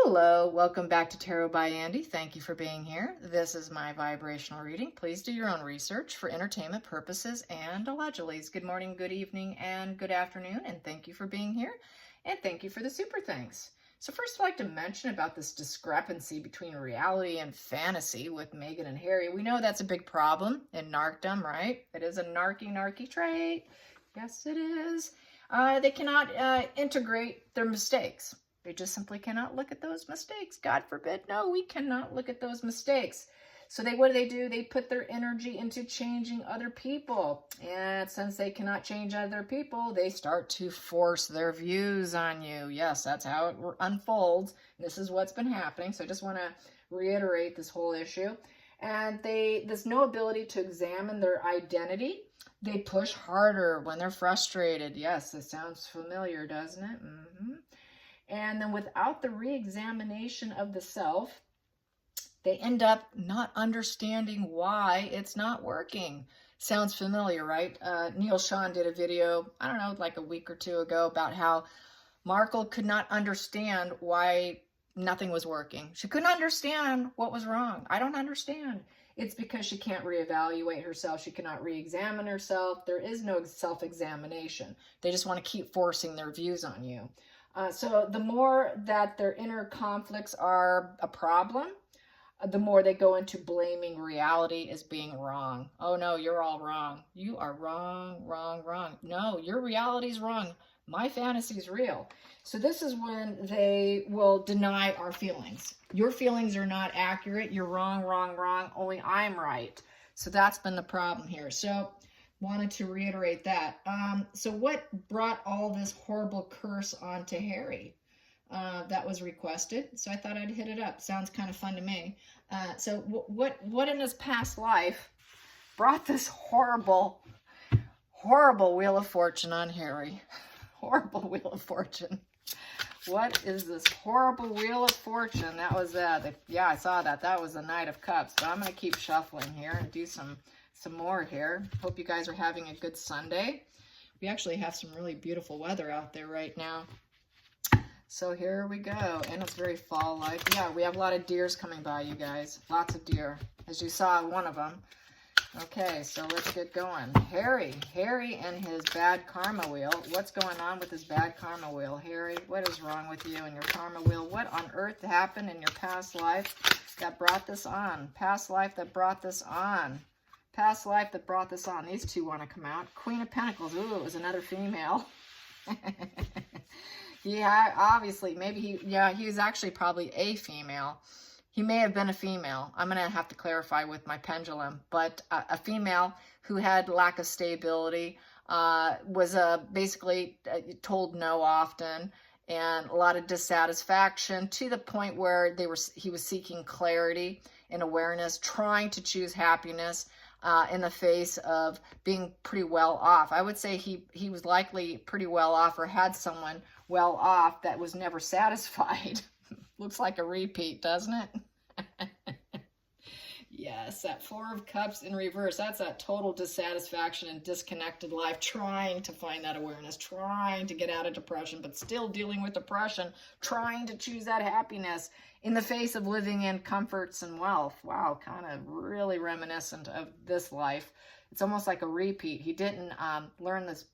Hello, welcome back to Tarot by Andy. Thank you for being here. This is my vibrational reading. Please do your own research for entertainment purposes and allegedly. Good morning, good evening, and good afternoon, and thank you for being here, and thank you for the super thanks. So first I'd like to mention about this discrepancy between reality and fantasy with Meghan and Harry. We know that's a big problem in narcdom, right? It is a narky trait. Yes, it is. They cannot integrate their mistakes. They just simply cannot look at those mistakes. God forbid, no, we cannot look at those mistakes. So what do? They put their energy into changing other people. And since they cannot change other people, they start to force their views on you. Yes, that's how it unfolds. This is what's been happening. So I just want to reiterate this whole issue. And there's no ability to examine their identity. They push harder when they're frustrated. Yes, this sounds familiar, doesn't it? Mm-hmm. And then without the re-examination of the self, they end up not understanding why it's not working. Sounds familiar, right? Neil Sean did a video, I don't know, like a week or two ago about how Markle could not understand why nothing was working. She couldn't understand what was wrong. I don't understand. It's because she can't reevaluate herself. She cannot re-examine herself. There is no self-examination. They just want to keep forcing their views on you. So the more that their inner conflicts are a problem, the more they go into blaming reality as being wrong. Oh no, you're all wrong. You are wrong. No, your reality's wrong. My fantasy's real. So this is when they will deny our feelings. Your feelings are not accurate. You're wrong. Only I'm right. So that's been the problem here. So wanted to reiterate that. So what brought all this horrible curse onto Harry? That was requested, so I thought I'd hit it up. Sounds kind of fun to me. So what in his past life brought this horrible Wheel of Fortune on Harry? Horrible Wheel of Fortune. What is this horrible Wheel of Fortune? That was yeah, I saw that. That was the Knight of Cups. But I'm going to keep shuffling here and do some more here. Hope you guys are having a good Sunday. We actually have some really beautiful weather out there right now. So here we go. And it's very fall-like. Yeah, we have a lot of deers coming by, you guys. Lots of deer. As you saw, one of them. Okay, so let's get going. Harry and his bad karma wheel. What's going on with his bad karma wheel? Harry, what is wrong with you and your karma wheel? What on earth happened in your past life that brought this on? Past life that brought this on. Past life that brought this on. These two want to come out. Queen of Pentacles. Ooh, it was another female. Yeah, obviously, maybe he was actually probably a female. He may have been a female. I'm going to have to clarify with my pendulum. But a female who had lack of stability, was basically told no often, and a lot of dissatisfaction to the point where he was seeking clarity and awareness, trying to choose happiness in the face of being pretty well off. I would say he was likely pretty well off, or had someone well off that was never satisfied. Looks like a repeat, doesn't it? Yes, that Four of Cups in reverse. That's that total dissatisfaction and disconnected life, trying to find that awareness, trying to get out of depression, but still dealing with depression, trying to choose that happiness in the face of living in comforts and wealth. Wow, kind of really reminiscent of this life. It's almost like a repeat. He didn't learn his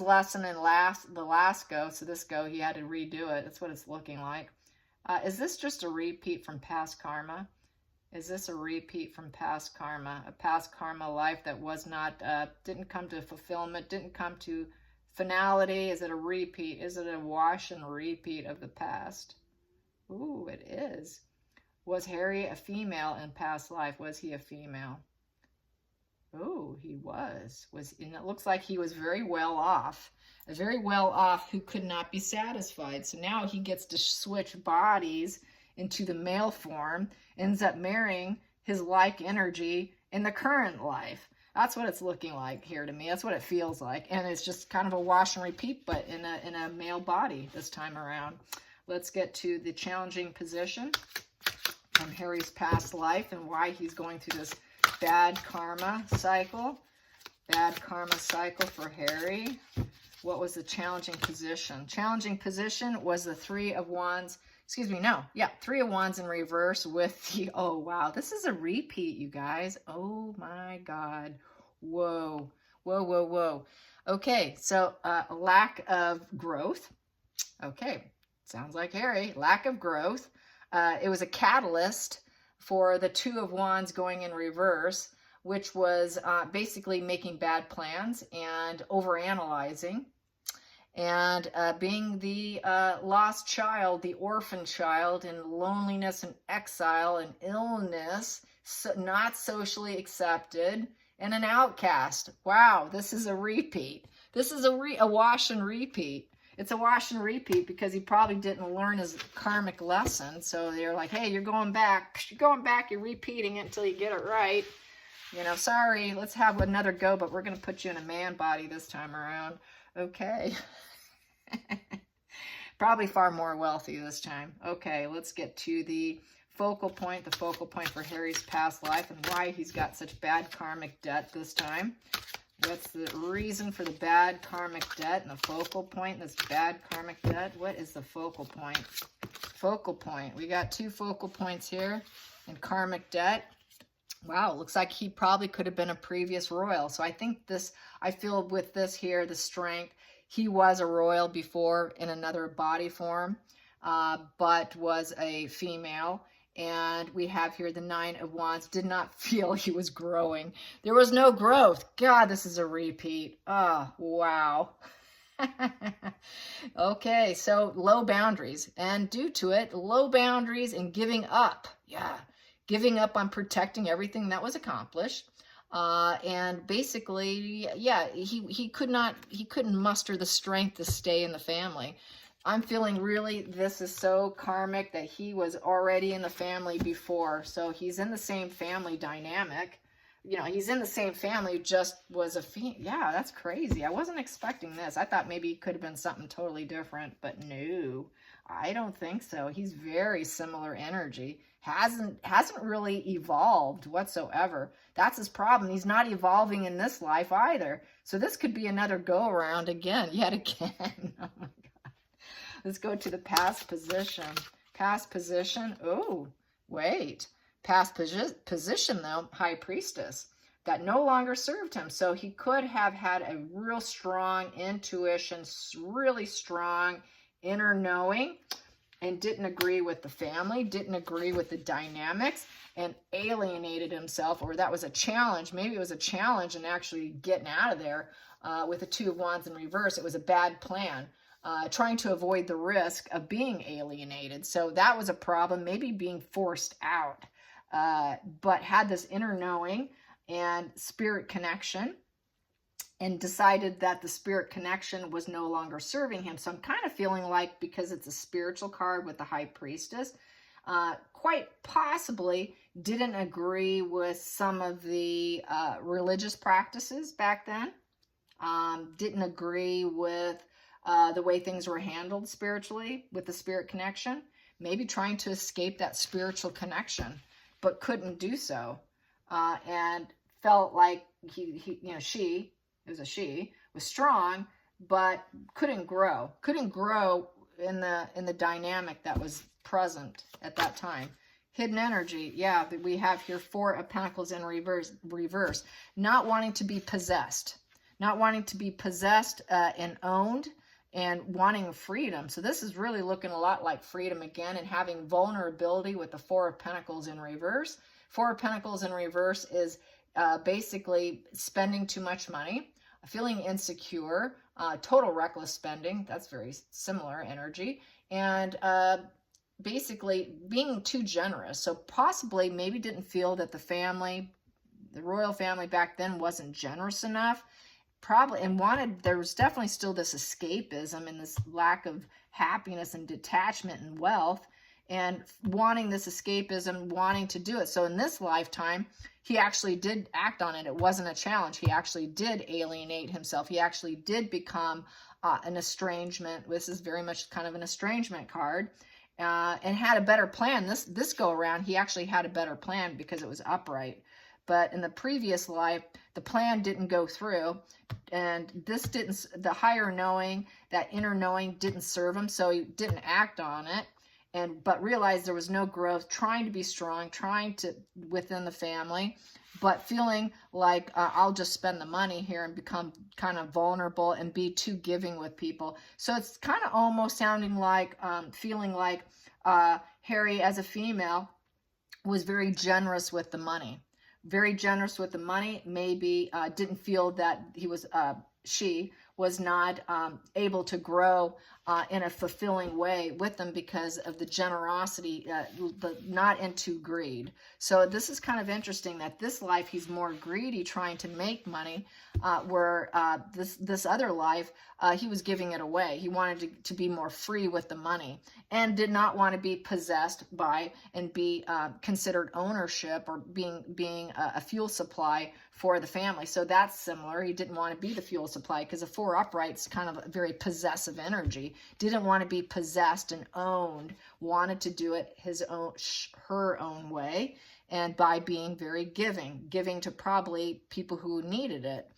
lesson in the last go, so this go he had to redo it. That's what it's looking like. Is this just a repeat from past karma? Is this a repeat from past karma? A past karma life that was not, didn't come to fulfillment, didn't come to finality? Is it a repeat? Is it a wash and repeat of the past? Ooh, it is. Was Harry a female in past life? Was he a female? Oh, he was. And it looks like he was very well off. Very well off who could not be satisfied. So now he gets to switch bodies into the male form, ends up marrying his like energy in the current life. That's what it's looking like here to me. That's what it feels like. And it's just kind of a wash and repeat, but in a male body this time around. Let's get to the challenging position from Harry's past life and why he's going through this bad karma cycle. Bad karma cycle for Harry. What was the challenging position? Challenging position was the Three of Wands. Excuse me, no. Yeah, Three of Wands in reverse with the, oh, wow. This is a repeat, you guys. Oh, my God. Whoa. Whoa, whoa, whoa. Okay, so lack of growth. Okay, sounds like Harry. Lack of growth. It was a catalyst for the Two of Wands going in reverse, which was basically making bad plans and overanalyzing. And being the lost child, the orphan child, in loneliness and exile and illness, not socially accepted, and an outcast. Wow, this is a repeat. This is a wash and repeat. It's a wash and repeat because he probably didn't learn his karmic lesson. So they're like, hey, you're going back. You're going back. You're repeating it until you get it right. You know, sorry, let's have another go, but we're going to put you in a man body this time around. Okay. Probably far more wealthy this time. Okay, let's get to the focal point for Harry's past life and why he's got such bad karmic debt this time. What's the reason for the bad karmic debt and the focal point, this bad karmic debt? What is the focal point? Focal point. We got 2 focal points here in karmic debt. Wow, looks like he probably could have been a previous royal. So I think this, I feel with this here, the strength, he was a royal before in another body form, but was a female. And we have here the Nine of Wands, did not feel he was growing. There was no growth. God, this is a repeat. Oh, wow. Okay, so low boundaries. And due to it, low boundaries and giving up. Yeah, giving up on protecting everything that was accomplished. And basically, yeah, he couldn't muster the strength to stay in the family. I'm feeling really, this is so karmic that he was already in the family before. So he's in the same family dynamic. You know, he's in the same family, just was a yeah, that's crazy. I wasn't expecting this. I thought maybe it could have been something totally different, but no, I don't think so. He's very similar energy. Hasn't really evolved whatsoever. That's his problem. He's not evolving in this life either. So this could be another go around again, yet again. Oh my God. Let's go to the past position. Past position. Oh, wait. Past position though, High Priestess. That no longer served him. So he could have had a real strong intuition, really strong inner knowing, and didn't agree with the family, didn't agree with the dynamics, and alienated himself, or that was a challenge. Maybe it was a challenge and actually getting out of there with the Two of Wands in reverse. It was a bad plan, trying to avoid the risk of being alienated. So that was a problem, maybe being forced out, but had this inner knowing and spirit connection, and decided that the spirit connection was no longer serving him. So I'm kind of feeling like, because it's a spiritual card with the High Priestess, quite possibly didn't agree with some of the religious practices back then, didn't agree with the way things were handled spiritually with the spirit connection, maybe trying to escape that spiritual connection, but couldn't do so, and felt like she, it was a she, was strong, but couldn't grow in the dynamic that was present at that time. Hidden energy, yeah, we have here 4 of Pentacles in reverse. Not wanting to be possessed, and owned, and wanting freedom. So this is really looking a lot like freedom again, and having vulnerability with the 4 of Pentacles in reverse. 4 of Pentacles in reverse is basically spending too much money, feeling insecure, total reckless spending. That's very similar energy. And basically being too generous. So possibly maybe didn't feel that the royal family back then wasn't generous enough. Probably, and there was definitely still this escapism and this lack of happiness and detachment and wealth, and wanting this escapism, wanting to do it. So in this lifetime, he actually did act on it. It wasn't a challenge. He actually did alienate himself. He actually did become an estrangement. This is very much kind of an estrangement card, and had a better plan. This go around, he actually had a better plan because it was upright. but in the previous life, the plan didn't go through, and this didn't, the higher knowing, that inner knowing didn't serve him, so he didn't act on it, but realized there was no growth, trying to be strong, trying to within the family, but feeling like I'll just spend the money here and become kind of vulnerable and be too giving with people. So it's kind of almost sounding like, feeling like Harry as a female was very generous with the money. Very generous with the money, maybe didn't feel that she was not able to grow in a fulfilling way with them because of the generosity, not into greed. So this is kind of interesting that this life he's more greedy, trying to make money, where this other life he was giving it away. He wanted to be more free with the money and did not want to be possessed by and be considered ownership or being a fuel supply for the family. So that's similar. He didn't want to be the fuel supply because the four upright's kind of a very possessive energy. Didn't want to be possessed and owned, wanted to do it her own way, and by being very giving to probably people who needed it,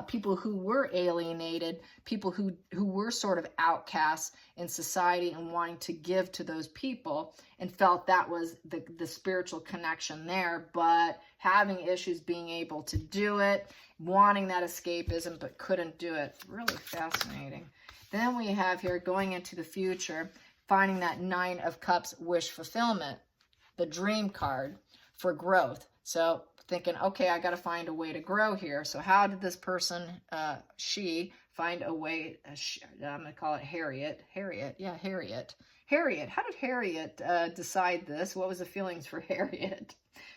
people who were alienated, people who were sort of outcasts in society, and wanting to give to those people, and felt that was the spiritual connection there, but having issues being able to do it, wanting that escapism, but couldn't do it. Really fascinating. Then we have here, going into the future, finding that Nine of Cups wish fulfillment, the dream card for growth. So thinking, okay, I got to find a way to grow here. So how did this person, she, find a way? I'm going to call it Harriet. Yeah, Harriet. How did Harriet decide this? What was the feelings for Harriet?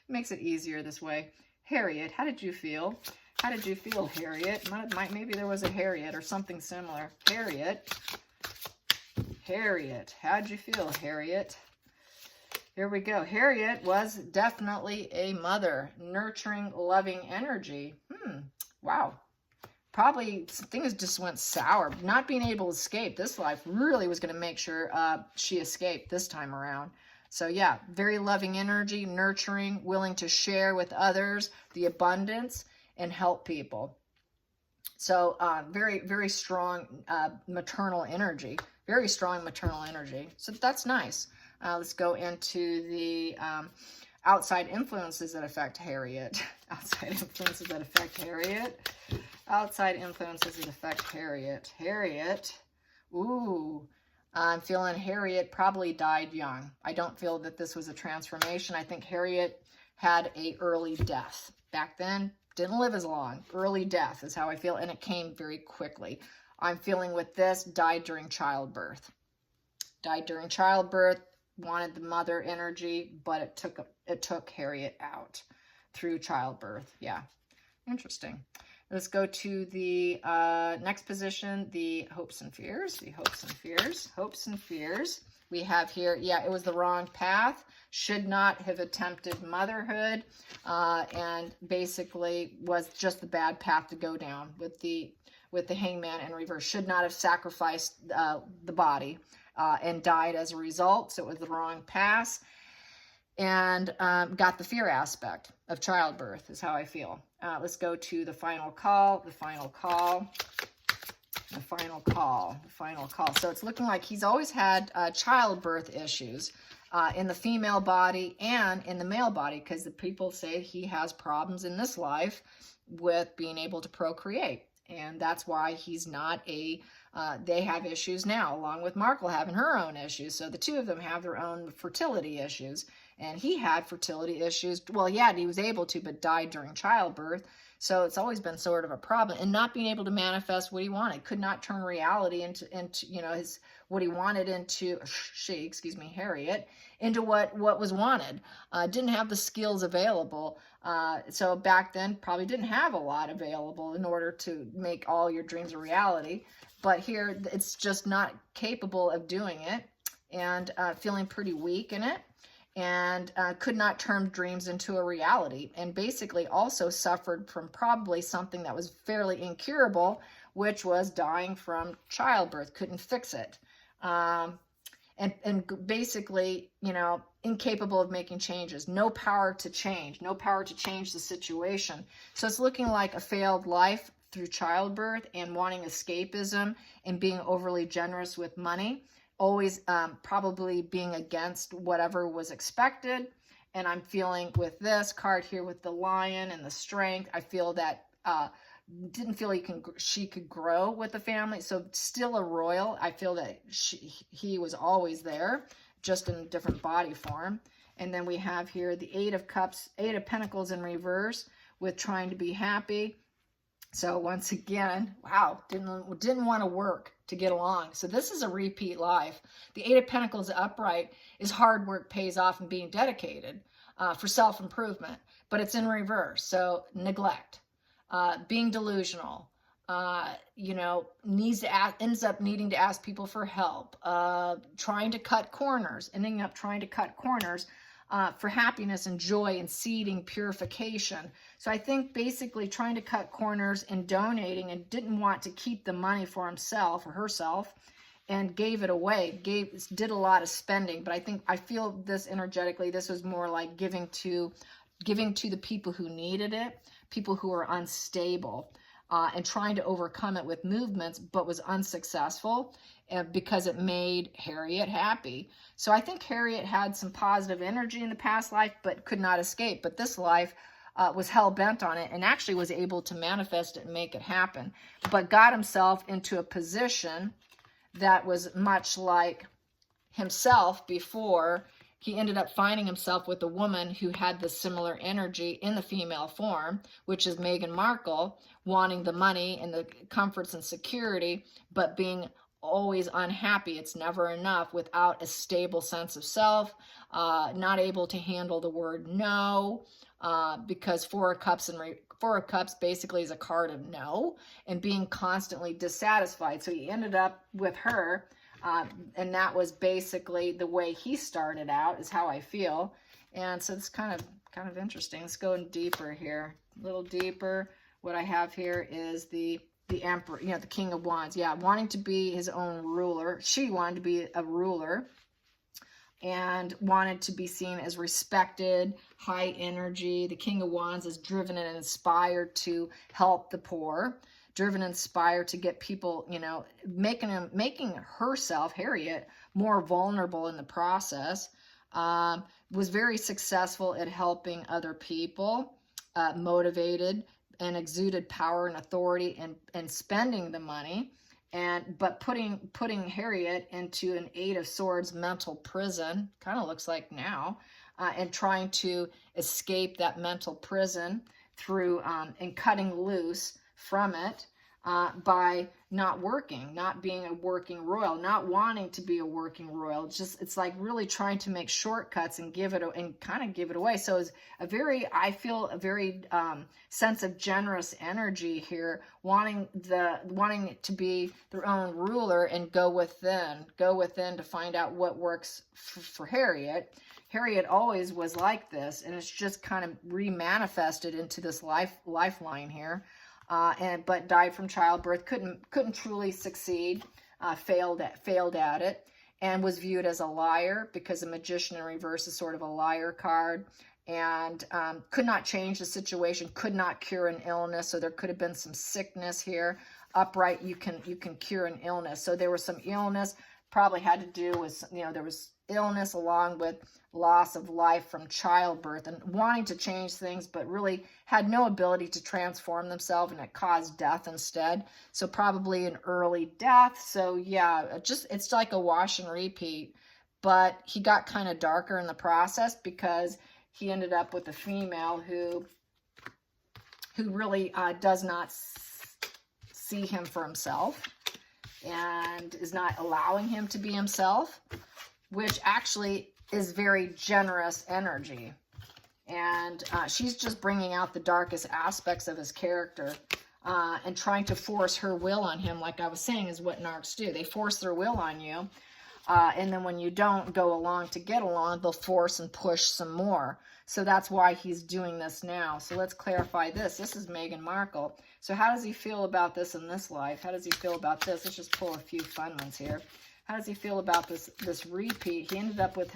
Makes it easier this way. Harriet, how did you feel? How did you feel, Harriet? Maybe there was a Harriet or something similar. Harriet, how did you feel, Harriet? Here we go. Harriet was definitely a mother, nurturing, loving energy. Wow. Probably things just went sour. Not being able to escape this life really was going to make sure she escaped this time around. So yeah, very loving energy, nurturing, willing to share with others, the abundance, and help people. So very, very strong maternal energy. Very strong maternal energy. So that's nice. Let's go into the outside influences that affect Harriet. Outside influences that affect Harriet. Outside influences that affect Harriet. Harriet. Ooh. I'm feeling Harriet probably died young. I don't feel that this was a transformation. I think Harriet had an early death. Back then, didn't live as long. Early death is how I feel, and it came very quickly. I'm feeling with this, died during childbirth. Died during childbirth, wanted the mother energy, but it took Harriet out through childbirth. Yeah, interesting. Let's go to the next position, the hopes and fears. The hopes and fears. Hopes and fears. We have here, yeah, it was the wrong path. Should not have attempted motherhood, and basically was just the bad path to go down with the hangman in reverse. Should not have sacrificed the body and died as a result. So it was the wrong path. And got the fear aspect of childbirth is how I feel. Let's go to the final call, the final call, the final call, the final call. So it's looking like he's always had childbirth issues in the female body and in the male body, because the people say he has problems in this life with being able to procreate. And that's why he's not they have issues now, along with Markle having her own issues. So the two of them have their own fertility issues. And he had fertility issues. Well, yeah, he was able to, but died during childbirth. So it's always been sort of a problem. And not being able to manifest what he wanted. Could not turn reality into what he wanted into, Harriet, into what was wanted. Didn't have the skills available. So back then, probably didn't have a lot available in order to make all your dreams a reality. But here, it's just not capable of doing it. And feeling pretty weak in it. And could not turn dreams into a reality, and basically also suffered from probably something that was fairly incurable, which was dying from childbirth. Couldn't fix it. and basically, you know, incapable of making changes, no power to change, no power to change the situation. So it's looking like a failed life through childbirth and wanting escapism and being overly generous with money, always probably being against whatever was expected. And I'm feeling with this card here with the lion and the strength, I feel that didn't feel she could grow with the family. So still a royal. I feel that he was always there, just in a different body form. And then we have here the Eight of Cups, Eight of Pentacles in reverse with trying to be happy. So once again, wow, didn't want to work to get along. So this is a repeat life. The Eight of Pentacles upright is hard work pays off and being dedicated for self-improvement, but it's in reverse. So neglect, being delusional, you know, ends up needing to ask people for help, trying to cut corners, ending up trying to cut corners for happiness and joy and seeding purification. So I think basically trying to cut corners and donating, and didn't want to keep the money for himself or herself and gave it away, did a lot of spending. But I feel this energetically, this was more like giving to the people who needed it, people who are unstable, and trying to overcome it with movements, but was unsuccessful because it made Harriet happy. So I think Harriet had some positive energy in the past life, but could not escape. But this life was hell-bent on it and actually was able to manifest it and make it happen, but got himself into a position that was much like himself before. He ended up finding himself with a woman who had the similar energy in the female form, which is Meghan Markle, wanting the money and the comforts and security, but being always unhappy. It's never enough, without a stable sense of self, not able to handle the word no, because Four of Cups basically is a card of no, and being constantly dissatisfied. So he ended up with her. And that was basically the way he started out, is how I feel. And so it's kind of interesting. Let's go in deeper here, a little deeper. What I have here is the Emperor, you know, the King of Wands. Yeah, wanting to be his own ruler. She wanted to be a ruler and wanted to be seen as respected, high energy. The King of Wands is driven and inspired to help the poor, driven and inspired to get people, you know, making herself, Harriet, more vulnerable in the process. Was very successful at helping other people, motivated and exuded power and authority and spending the money. But putting Harriet into an Eight of Swords mental prison, kind of looks like now, and trying to escape that mental prison through and cutting loose from it by not working, not being a working royal, not wanting to be a working royal. It's like really trying to make shortcuts and kind of give it away. So it's I feel a very sense of generous energy here, wanting it to be their own ruler and go within to find out what works for Harriet. Harriet always was like this, and it's just kind of remanifested into this lifeline here. But died from childbirth, couldn't truly succeed, failed at it, and was viewed as a liar, because a Magician in reverse is sort of a liar card, and could not change the situation, could not cure an illness. So there could have been some sickness here. Upright, you can cure an illness. So there was some illness, probably had to do with, you know, there was illness along with loss of life from childbirth, and wanting to change things, but really had no ability to transform themselves, and it caused death instead. So probably an early death. So yeah, it's like a wash and repeat. But he got kind of darker in the process, because he ended up with a female who really does not see him for himself and is not allowing him to be himself, which actually is very generous energy. And she's just bringing out the darkest aspects of his character, and trying to force her will on him, like I was saying, is what narcs do. They force their will on you, and then when you don't go along to get along, they'll force and push some more. So that's why he's doing this now. So let's clarify this. This is Meghan Markle. So how does he feel about this in this life? How does he feel about this? Let's just pull a few fun ones here. How does he feel about this repeat? He ended up with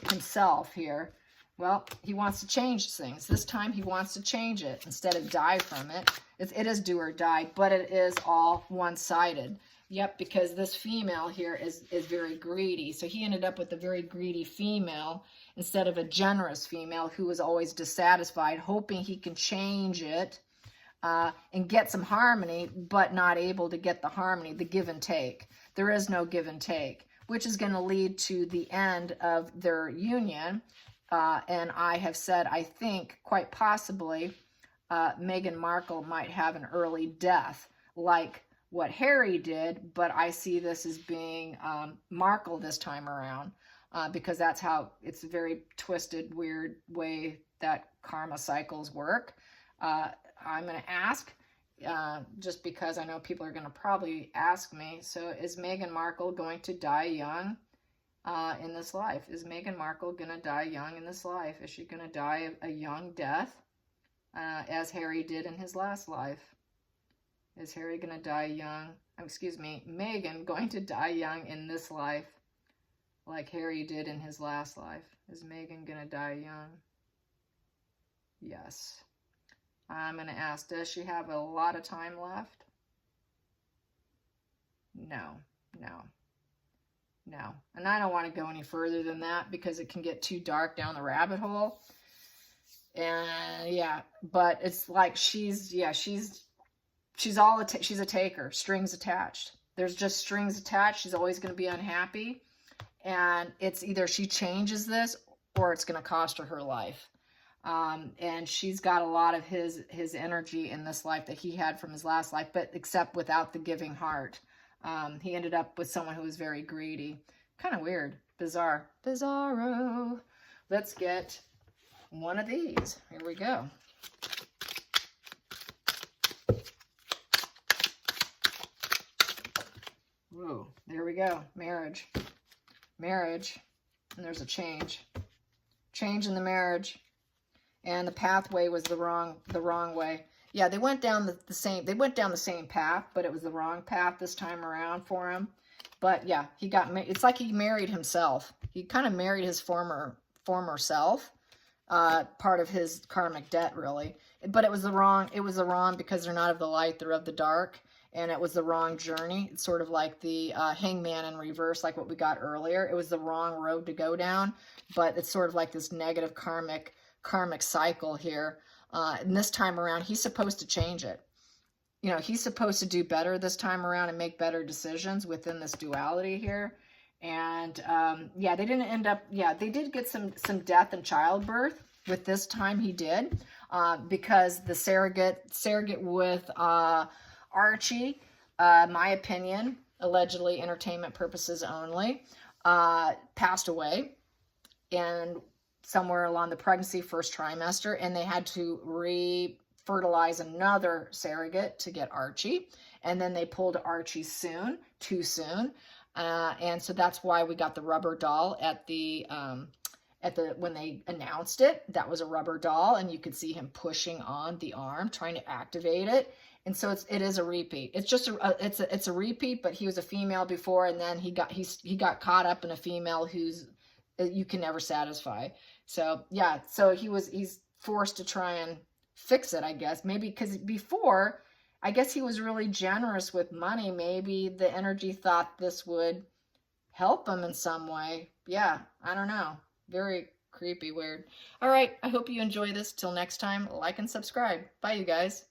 himself here. Well, he wants to change things. This time he wants to change it instead of die from it. It is do or die, but it is all one-sided. Yep, because this female here is very greedy. So he ended up with a very greedy female instead of a generous female who was always dissatisfied, hoping he can change it and get some harmony, but not able to get the harmony, the give and take. There is no give and take, which is going to lead to the end of their union. And I have said, I think, quite possibly, Meghan Markle might have an early death, like what Harry did, but I see this as being Markle this time around, because that's how, it's a very twisted, weird way that karma cycles work. I'm going to ask, just because I know people are going to probably ask me, so is Meghan Markle going to die young in this life? Is Meghan Markle going to die young in this life? Is she going to die a young death, as Harry did in his last life? Is Harry going to die young? Excuse me, Meghan going to die young in this life like Harry did in his last life? Is Meghan going to die young? Yes. I'm going to ask, does she have a lot of time left? No, no, no. And I don't want to go any further than that because it can get too dark down the rabbit hole. And yeah, but it's like she's a taker, strings attached. There's just strings attached. She's always going to be unhappy. And it's either she changes this or it's going to cost her life. And she's got a lot of his energy in this life that he had from his last life, but except without the giving heart. He ended up with someone who was very greedy. Kind of weird. Bizarre. Bizarro. Let's get one of these. Here we go. Whoa, there we go. Marriage. Marriage. And there's a change. Change in the marriage. And the pathway was the wrong way. Yeah, they went down the same path, but it was the wrong path this time around for him. But yeah, it's like he married himself. He kind of married his former self, part of his karmic debt, really. But it was the wrong because they're not of the light, they're of the dark. And it was the wrong journey. It's sort of like the hangman in reverse, like what we got earlier. It was the wrong road to go down, but it's sort of like this negative karmic cycle here. And this time around, he's supposed to change it. You know, he's supposed to do better this time around and make better decisions within this duality here. And yeah, they didn't end up, yeah, they did get some death and childbirth with this time he did, because the surrogate with Archie, my opinion, allegedly entertainment purposes only, passed away, and somewhere along the pregnancy first trimester, and they had to re-fertilize another surrogate to get Archie, and then they pulled Archie too soon, and so that's why we got the rubber doll at the when they announced it. That was a rubber doll, and you could see him pushing on the arm, trying to activate it. And so it is a repeat. It's just it's a repeat, but he was a female before, and then he got caught up in a female who's you can never satisfy. So yeah, so he's forced to try and fix it, I guess. Maybe because before, I guess he was really generous with money. Maybe the energy thought this would help him in some way. Yeah, I don't know. Very creepy, weird. All right, I hope you enjoy this. Till next time, like and subscribe. Bye, you guys.